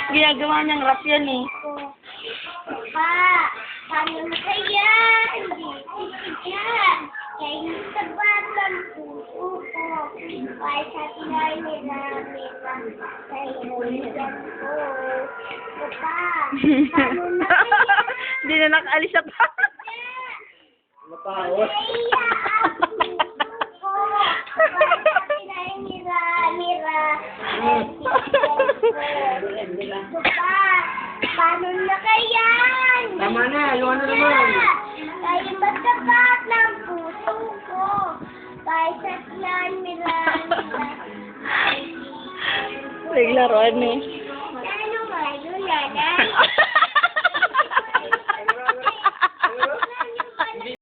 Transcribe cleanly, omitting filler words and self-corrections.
Ginagawa niyang rap yan eh. Pa, paano na kaya? Hindi yan. Kaya yung sabat ng puso ko. Kaya sa tinay nila, kaya yung ko. Pa, paano na kaya? Hindi na nakaalis sa pa. Mapawos. Kaya ang puso ko. Kaya sa tinay nila, pa, paano na kaya? Tama na, yung ano naman. Kaya magkapat ng puso ko. Kaya sa tinay nila, Naglaruan eh.